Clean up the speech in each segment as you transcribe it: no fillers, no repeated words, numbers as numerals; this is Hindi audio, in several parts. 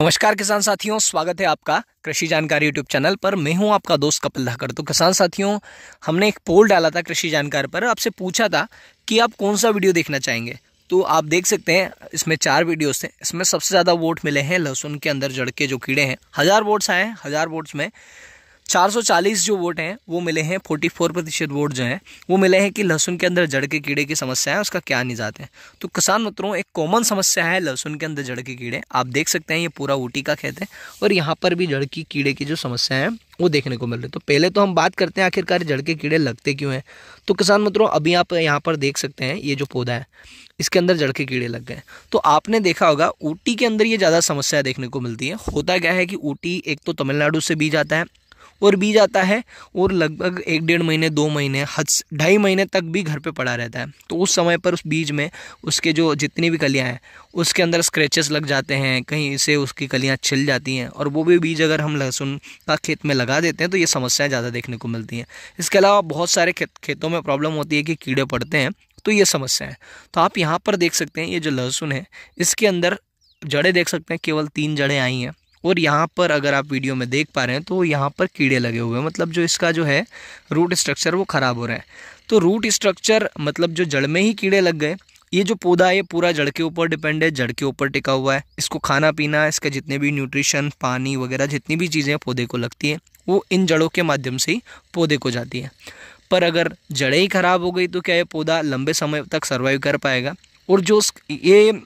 नमस्कार किसान साथियों, स्वागत है आपका कृषि जानकारी यूट्यूब चैनल पर। मैं हूं आपका दोस्त कपिल धाकर। तो किसान साथियों, हमने एक पोल डाला था कृषि जानकारी पर, आपसे पूछा था कि आप कौन सा वीडियो देखना चाहेंगे। तो आप देख सकते हैं इसमें 4 वीडियोस थे। इसमें सबसे ज़्यादा वोट मिले हैं लहसुन के अंदर जड़ के जो कीड़े हैं। 1000 वोट्स आए हैं। 1000 वोट्स में 440 जो वोट हैं वो मिले हैं, 44% वोट जो हैं वो मिले हैं कि लहसुन के अंदर जड़ के कीड़े की समस्या है, उसका क्या निजात है। तो किसान मित्रों, एक कॉमन समस्या है लहसुन के अंदर जड़ के कीड़े। आप देख सकते हैं ये पूरा ऊटी का खेत है और यहाँ पर भी जड़ की कीड़े की जो समस्या है वो देखने को मिल रही है। तो पहले तो हम बात करते हैं आखिरकार जड़ के कीड़े लगते क्यों हैं। तो किसान मित्रों, अभी आप यहाँ पर देख सकते हैं ये जो पौधा है इसके अंदर जड़ के कीड़े लग गए। तो आपने देखा होगा ऊटी के अंदर ये ज़्यादा समस्या देखने को मिलती है। होता क्या है कि ऊटी एक तो तमिलनाडु से बीज आता है और बीज आता है और लगभग 1-1.5 महीने 2 महीने 2.5 महीने तक भी घर पे पड़ा रहता है। तो उस समय पर उस बीज में उसके जो जितनी भी कलियां हैं उसके अंदर स्क्रैचेस लग जाते हैं, कहीं से उसकी कलियां छिल जाती हैं और वो भी बीज अगर हम लहसुन का खेत में लगा देते हैं तो ये समस्याएं ज़्यादा देखने को मिलती हैं। इसके अलावा बहुत सारे खेतों में प्रॉब्लम होती है कि कीड़े पड़ते हैं, तो ये समस्या है। तो आप यहाँ पर देख सकते हैं ये जो लहसुन है इसके अंदर जड़ें देख सकते हैं, केवल 3 जड़ें आई हैं। और यहाँ पर अगर आप वीडियो में देख पा रहे हैं तो यहाँ पर कीड़े लगे हुए हैं, मतलब जो इसका जो है रूट स्ट्रक्चर वो ख़राब हो रहा है। तो रूट स्ट्रक्चर मतलब जो जड़ में ही कीड़े लग गए। ये जो पौधा है ये पूरा जड़ के ऊपर डिपेंड है, जड़ के ऊपर टिका हुआ है। इसको खाना पीना, इसके जितने भी न्यूट्रिशन, पानी वगैरह जितनी भी चीज़ें पौधे को लगती हैं वो इन जड़ों के माध्यम से ही पौधे को जाती है। पर अगर जड़ें ही ख़राब हो गई तो क्या ये पौधा लंबे समय तक सर्वाइव कर पाएगा? और जो ये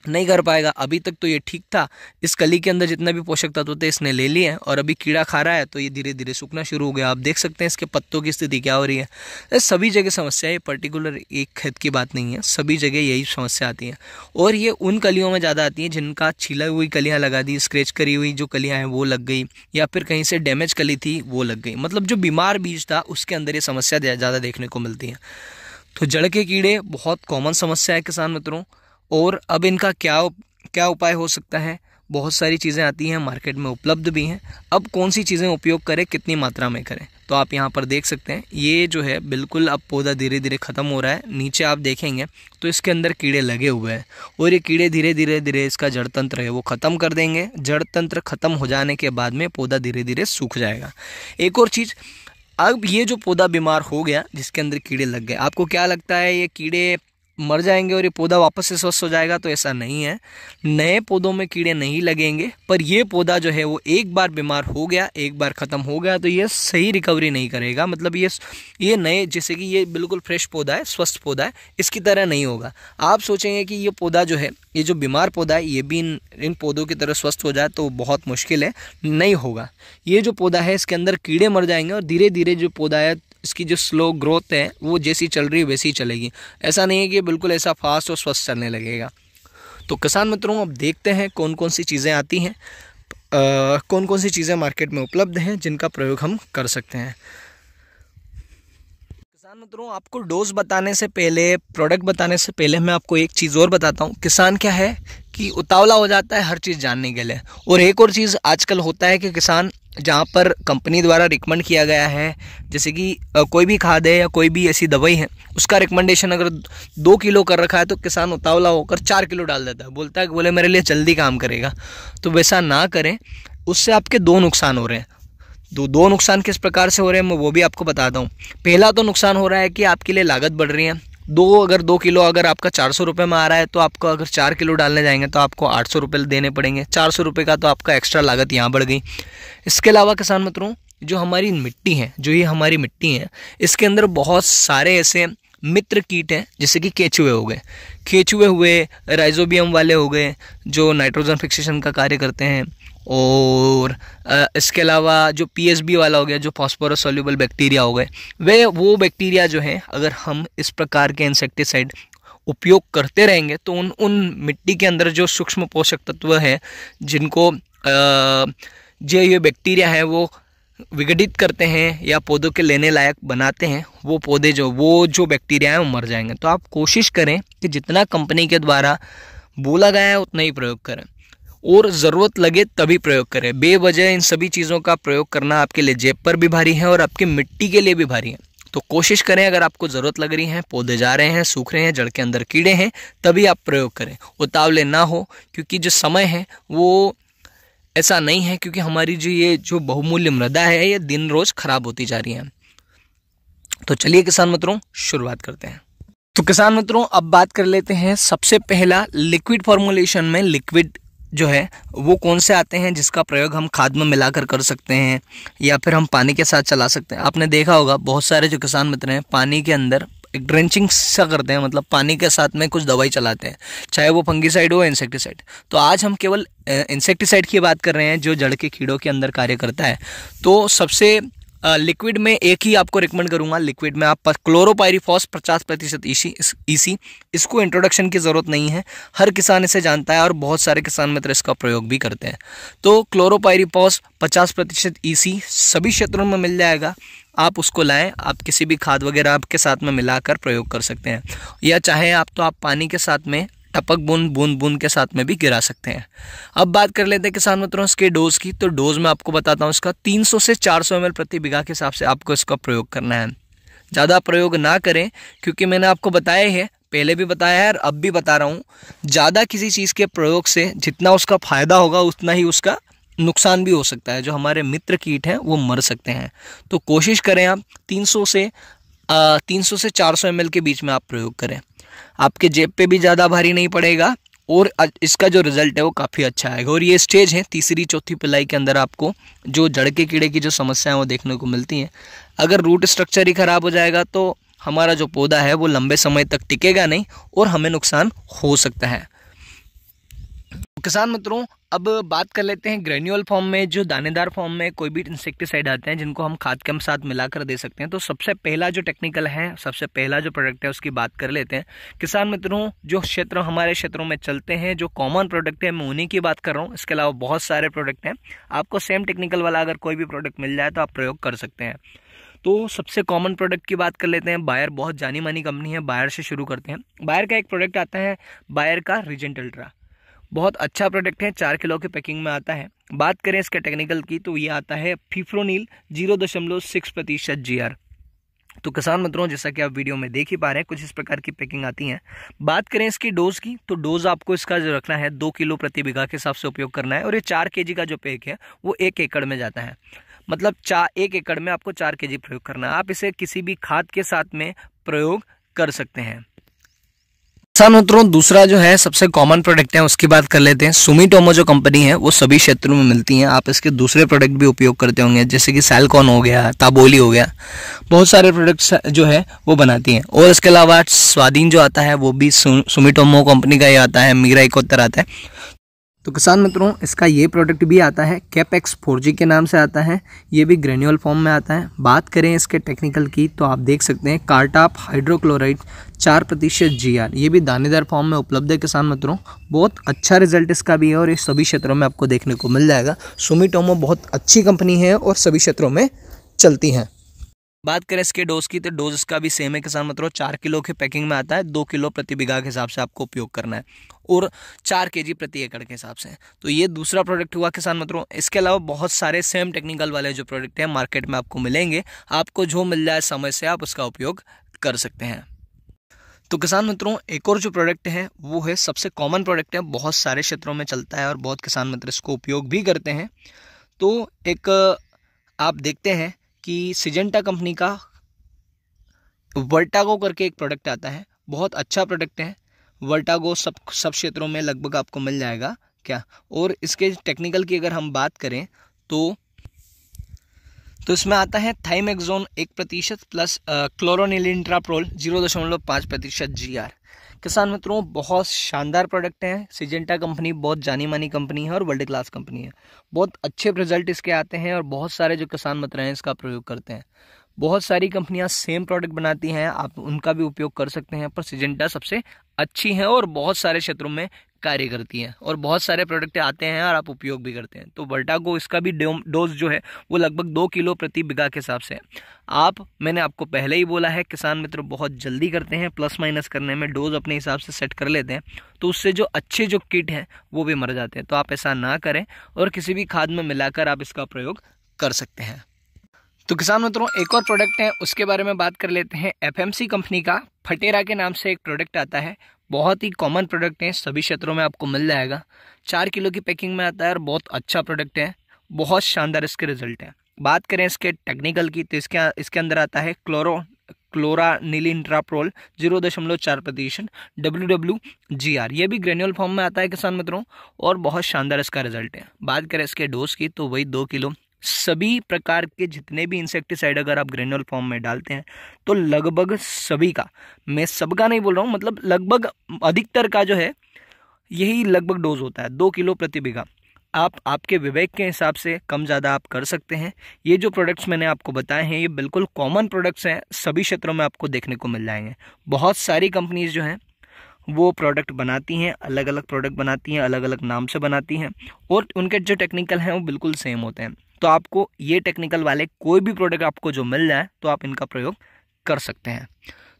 नहीं कर पाएगा। अभी तक तो ये ठीक था, इस कली के अंदर जितना भी पोषक तत्व थे इसने ले लिए हैं और अभी कीड़ा खा रहा है तो ये धीरे धीरे सूखना शुरू हो गया। आप देख सकते हैं इसके पत्तों की स्थिति क्या हो रही है। सभी जगह समस्या है, ये पर्टिकुलर एक खेत की बात नहीं है, सभी जगह यही समस्या आती है। और ये उन कलियों में ज़्यादा आती है जिनका छिला हुई कलियाँ लगा दी, स्क्रैच करी हुई जो कलियाँ हैं वो लग गई, या फिर कहीं से डैमेज कली थी वो लग गई। मतलब जो बीमार बीज था उसके अंदर ये समस्या ज़्यादा देखने को मिलती है। तो जड़ के कीड़े बहुत कॉमन समस्या है किसान मित्रों। और अब इनका क्या उपाय हो सकता है? बहुत सारी चीज़ें आती हैं, मार्केट में उपलब्ध भी हैं। अब कौन सी चीज़ें उपयोग करें, कितनी मात्रा में करें? तो आप यहाँ पर देख सकते हैं ये जो है बिल्कुल अब पौधा धीरे धीरे ख़त्म हो रहा है। नीचे आप देखेंगे तो इसके अंदर कीड़े लगे हुए हैं और ये कीड़े धीरे धीरे इसका जड़ तंत्र है वो ख़त्म कर देंगे। जड़ तंत्र ख़त्म हो जाने के बाद में पौधा धीरे धीरे सूख जाएगा। एक और चीज़, अब ये जो पौधा बीमार हो गया जिसके अंदर कीड़े लग गए, आपको क्या लगता है ये कीड़े मर जाएंगे और ये पौधा वापस से स्वस्थ हो जाएगा? तो ऐसा नहीं है। नए पौधों में कीड़े नहीं लगेंगे, पर ये पौधा जो है वो एक बार बीमार हो गया, एक बार ख़त्म हो गया तो ये सही रिकवरी नहीं करेगा। मतलब ये नए, जैसे कि ये बिल्कुल फ्रेश पौधा है, स्वस्थ पौधा है, इसकी तरह नहीं होगा। आप सोचेंगे कि ये पौधा जो है, ये जो बीमार पौधा है, ये भी इन पौधों की तरह स्वस्थ हो जाए तो बहुत मुश्किल है, नहीं होगा। ये जो पौधा है इसके अंदर कीड़े मर जाएंगे और धीरे धीरे जो पौधा है इसकी जो स्लो ग्रोथ है वो जैसी चल रही है वैसी ही चलेगी। ऐसा नहीं है कि बिल्कुल ऐसा फास्ट और स्वस्थ चलने लगेगा। तो किसान मित्रों, अब देखते हैं कौन कौन सी चीज़ें आती हैं, कौन कौन सी चीज़ें मार्केट में उपलब्ध हैं जिनका प्रयोग हम कर सकते हैं। किसान मित्रों, आपको डोज बताने से पहले, प्रोडक्ट बताने से पहले मैं आपको एक चीज़ और बताता हूँ। किसान क्या है कि उतावला हो जाता है हर चीज़ जानने के लिए। और एक और चीज़ आजकल होता है कि किसान जहाँ पर कंपनी द्वारा रिकमेंड किया गया है, जैसे कि कोई भी खाद है या कोई भी ऐसी दवाई है, उसका रिकमेंडेशन अगर 2 किलो कर रखा है तो किसान उतावला होकर 4 किलो डाल देता है, बोलता है कि बोले मेरे लिए जल्दी काम करेगा। तो वैसा ना करें, उससे आपके 2 नुकसान हो रहे हैं। दो नुकसान किस प्रकार से हो रहे हैं मैं वो भी आपको बताता हूँ। पहला तो नुकसान हो रहा है कि आपके लिए लागत बढ़ रही है। 2 किलो अगर आपका 400 रुपये में आ रहा है तो आपको अगर 4 किलो डालने जाएंगे तो आपको 800 रुपये देने पड़ेंगे। 400 रुपये का तो आपका एक्स्ट्रा लागत यहाँ बढ़ गई। इसके अलावा किसान मित्रों, जो हमारी मिट्टी है, जो ये हमारी मिट्टी है, इसके अंदर बहुत सारे ऐसे मित्र कीट हैं, जैसे कि केचुए हो गए, केचुए हुए, राइजोबियम वाले हो गए जो नाइट्रोजन फिक्सेशन का कार्य करते हैं। और इसके अलावा जो पीएसबी वाला हो गया, जो फॉस्फोरस सॉल्युबल बैक्टीरिया हो गए, वो बैक्टीरिया जो है अगर हम इस प्रकार के इंसेक्टिसाइड उपयोग करते रहेंगे तो उन मिट्टी के अंदर जो सूक्ष्म पोषक तत्व है जिनको जो ये बैक्टीरिया है वो विघटित करते हैं या पौधों के लेने लायक बनाते हैं, वो जो बैक्टीरिया है वो मर जाएंगे। तो आप कोशिश करें कि जितना कंपनी के द्वारा बोला गया है उतना ही प्रयोग करें और ज़रूरत लगे तभी प्रयोग करें। बेवजह इन सभी चीज़ों का प्रयोग करना आपके लिए जेब पर भी भारी है और आपकी मिट्टी के लिए भी भारी है। तो कोशिश करें, अगर आपको ज़रूरत लग रही है, पौधे जा रहे हैं, सूख रहे हैं, जड़ के अंदर कीड़े हैं, तभी आप प्रयोग करें। उतावले ना हो, क्योंकि जो समय है वो ऐसा नहीं है, क्योंकि हमारी ये जो बहुमूल्य मृदा है ये दिन रोज खराब होती जा रही है। तो चलिए किसान मित्रों शुरुआत करते हैं। तो किसान मित्रों अब बात कर लेते हैं सबसे पहला लिक्विड फॉर्मुलेशन में लिक्विड जो है वो कौन से आते हैं जिसका प्रयोग हम खाद में मिलाकर कर सकते हैं या फिर हम पानी के साथ चला सकते हैं। आपने देखा होगा बहुत सारे जो किसान मित्र हैं पानी के अंदर एक ड्रेंचिंग सा करते हैं, मतलब पानी के साथ में कुछ दवाई चलाते हैं, चाहे वो फंगीसाइड हो इंसेक्टिसाइड। तो आज हम केवल इंसेक्टिसाइड की बात कर रहे हैं जो जड़ के कीड़ों के अंदर कार्य करता है। तो सबसे लिक्विड में एक ही आपको रिकमेंड करूंगा, लिक्विड में आप क्लोरोपाइरीफॉस 50% ईसी, इसको इंट्रोडक्शन की ज़रूरत नहीं है, हर किसान इसे जानता है और बहुत सारे किसान मित्र इसका प्रयोग भी करते हैं। तो क्लोरोपाइरीफॉस 50% ईसी सभी क्षेत्रों में मिल जाएगा, आप उसको लाएं, आप किसी भी खाद वगैरह आपके साथ में मिलाकर प्रयोग कर सकते हैं, या चाहे आप तो आप पानी के साथ में टपक बूंद के साथ में भी गिरा सकते हैं। अब बात कर लेते हैं किसान मित्रों इसके डोज की। तो डोज मैं आपको बताता हूँ इसका 300 से 400 ml प्रति बीघा के हिसाब से आपको इसका प्रयोग करना है। ज़्यादा प्रयोग ना करें, क्योंकि मैंने आपको बताया है, पहले भी बताया है और अब भी बता रहा हूँ, ज़्यादा किसी चीज़ के प्रयोग से जितना उसका फायदा होगा उतना ही उसका नुकसान भी हो सकता है। जो हमारे मित्र कीट हैं वो मर सकते हैं। तो कोशिश करें आप 300 से 400 ml के बीच में आप प्रयोग करें, आपके जेब पे भी ज़्यादा भारी नहीं पड़ेगा और इसका जो रिजल्ट है वो काफ़ी अच्छा आएगा। और ये स्टेज है तीसरी चौथी पिलाई के अंदर आपको जो जड़ के कीड़े की जो समस्याएं वो देखने को मिलती हैं। अगर रूट स्ट्रक्चर ही ख़राब हो जाएगा तो हमारा जो पौधा है वो लंबे समय तक टिकेगा नहीं और हमें नुकसान हो सकता है। किसान मित्रों अब बात कर लेते हैं ग्रेन्यूअल फॉर्म में, जो दानेदार फॉर्म में कोई भी इंसेक्टिसाइड आते हैं जिनको हम खाद के साथ मिलाकर दे सकते हैं। तो सबसे पहला जो टेक्निकल है, सबसे पहला जो प्रोडक्ट है उसकी बात कर लेते हैं। किसान मित्रों जो क्षेत्र हमारे क्षेत्रों में चलते हैं, जो कॉमन प्रोडक्ट है मैं उन्हीं की बात कर रहा हूँ, इसके अलावा बहुत सारे प्रोडक्ट हैं। आपको सेम टेक्निकल वाला अगर कोई भी प्रोडक्ट मिल जाए तो आप प्रयोग कर सकते हैं। तो सबसे कॉमन प्रोडक्ट की बात कर लेते हैं। बायर बहुत जानी मानी कंपनी है, बायर से शुरू करते हैं। बायर का एक प्रोडक्ट आता है, बायर का रीजेंट अल्ट्रा, बहुत अच्छा प्रोडक्ट है, 4 किलो की पैकिंग में आता है। बात करें इसके टेक्निकल की तो ये आता है फिफ्रोनिल 0.6% GR। तो किसान मित्रों जैसा कि आप वीडियो में देख ही पा रहे हैं कुछ इस प्रकार की पैकिंग आती है। बात करें इसकी डोज की तो डोज आपको इसका जो रखना है 2 किलो प्रति बीघा के हिसाब से उपयोग करना है। और ये 4 kg का जो पैक है वो 1 एकड़ में जाता है, मतलब 1 एकड़ में आपको 4 kg प्रयोग करना है। आप इसे किसी भी खाद के साथ में प्रयोग कर सकते हैं। किसान मित्रों दूसरा जो है सबसे कॉमन प्रोडक्ट है उसकी बात कर लेते हैं। सुमिटोमो जो कंपनी है वो सभी क्षेत्रों में मिलती हैं, आप इसके दूसरे प्रोडक्ट भी उपयोग करते होंगे जैसे कि सैलकॉन हो गया, ताबोली हो गया, बहुत सारे प्रोडक्ट्स जो है वो बनाती हैं। और इसके अलावा स्वाधीन जो आता है वो भी सुमिटोमो कंपनी का ही आता है, मीरा 71 आता है। तो किसान मित्रों इसका ये प्रोडक्ट भी आता है, कैपेक्स 4G के नाम से आता है, ये भी ग्रेन्यूअल फॉर्म में आता है। बात करें इसके टेक्निकल की तो आप देख सकते हैं कार्टाप हाइड्रोक्लोराइड 4% GR, ये भी दानेदार फॉर्म में उपलब्ध है किसान मित्रों। बहुत अच्छा रिजल्ट इसका भी है और इस सभी क्षेत्रों में आपको देखने को मिल जाएगा। सुमिटोमो बहुत अच्छी कंपनी है और सभी क्षेत्रों में चलती है। बात करें इसके डोज की तो डोज इसका भी सेम है किसान मित्रों, 4 किलो की पैकिंग में आता है, 2 किलो प्रति बीघा के हिसाब से आपको उपयोग करना है और 4 kg प्रति एकड़ के हिसाब से। तो ये दूसरा प्रोडक्ट हुआ किसान मित्रों। इसके अलावा बहुत सारे सेम टेक्निकल वाले जो प्रोडक्ट हैं मार्केट में आपको मिलेंगे, आपको जो मिल जाए समय से आप उसका उपयोग कर सकते हैं। तो किसान मित्रों एक और जो प्रोडक्ट है वो है सबसे कॉमन प्रोडक्ट है, बहुत सारे क्षेत्रों में चलता है और बहुत किसान मित्र इसको उपयोग भी करते हैं। तो एक आप देखते हैं कि सिजेंटा कंपनी का वर्टागो करके एक प्रोडक्ट आता है, बहुत अच्छा प्रोडक्ट है। वर्टागो सब क्षेत्रों में लगभग आपको मिल जाएगा क्या। और इसके टेक्निकल की अगर हम बात करें तो इसमें आता है थाइमेक्सोन 1% प्लस क्लोरोनिलिंट्राप्रोल 0.5% GR। किसान मित्रों बहुत शानदार प्रोडक्ट है, सिजेंटा कंपनी बहुत जानी मानी कंपनी है और वर्ल्ड क्लास कंपनी है। बहुत अच्छे रिजल्ट इसके आते हैं और बहुत सारे जो किसान मित्र हैं इसका प्रयोग करते हैं। बहुत सारी कंपनियां सेम प्रोडक्ट बनाती हैं, आप उनका भी उपयोग कर सकते हैं, पर सिजेंटा सबसे अच्छी है और बहुत सारे क्षेत्रों में कार्य करती हैं और बहुत सारे प्रोडक्ट आते हैं और आप उपयोग भी करते हैं। तो वर्टागो इसका भी डोज जो है वो लगभग 2 किलो प्रति बीघा के हिसाब से है। मैंने आपको पहले ही बोला है किसान मित्र बहुत जल्दी करते हैं, प्लस माइनस करने में डोज अपने हिसाब से सेट कर लेते हैं, तो उससे जो अच्छे जो किट हैं वो भी मर जाते हैं। तो आप ऐसा ना करें और किसी भी खाद में मिलाकर आप इसका प्रयोग कर सकते हैं। तो किसान मित्रों एक और प्रोडक्ट है उसके बारे में बात कर लेते हैं। FMC कंपनी का फटेरा के नाम से एक प्रोडक्ट आता है, बहुत ही कॉमन प्रोडक्ट है, सभी क्षेत्रों में आपको मिल जाएगा। 4 किलो की पैकिंग में आता है और बहुत अच्छा प्रोडक्ट है, बहुत शानदार इसके रिजल्ट हैं। बात करें इसके टेक्निकल की तो इसके अंदर आता है क्लोरानिलिंट्राप्रोल 0.4% WWGR। ये भी ग्रेन्यूल फॉर्म में आता है किसान मित्रों, और बहुत शानदार इसका रिजल्ट है। बात करें इसके डोज की तो वही 2 किलो। सभी प्रकार के जितने भी इंसेक्टिसाइड अगर आप ग्रेन्यूल फॉर्म में डालते हैं तो लगभग सभी का, मैं सबका नहीं बोल रहा हूँ, मतलब लगभग अधिकतर का जो है यही लगभग डोज होता है 2 किलो प्रति बीघा। आप आपके विवेक के हिसाब से कम ज़्यादा आप कर सकते हैं। ये जो प्रोडक्ट्स मैंने आपको बताए हैं ये बिल्कुल कॉमन प्रोडक्ट्स हैं, सभी क्षेत्रों में आपको देखने को मिल जाएंगे। बहुत सारी कंपनीज जो हैं वो प्रोडक्ट बनाती हैं, अलग अलग प्रोडक्ट बनाती हैं, अलग अलग नाम से बनाती हैं, और उनके जो टेक्निकल हैं वो बिल्कुल सेम होते हैं। तो आपको ये टेक्निकल वाले कोई भी प्रोडक्ट आपको जो मिल जाए तो आप इनका प्रयोग कर सकते हैं।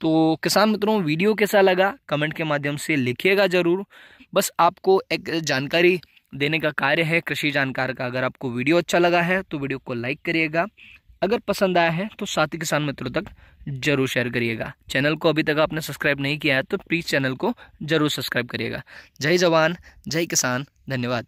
तो किसान मित्रों, वीडियो कैसा लगा कमेंट के माध्यम से लिखिएगा ज़रूर। बस आपको एक जानकारी देने का कार्य है कृषि जानकार का। अगर आपको वीडियो अच्छा लगा है तो वीडियो को लाइक करिएगा, अगर पसंद आया है तो साथी किसान मित्रों तक जरूर शेयर करिएगा। चैनल को अभी तक आपने सब्सक्राइब नहीं किया है तो प्लीज़ चैनल को जरूर सब्सक्राइब करिएगा। जय जवान जय किसान, धन्यवाद।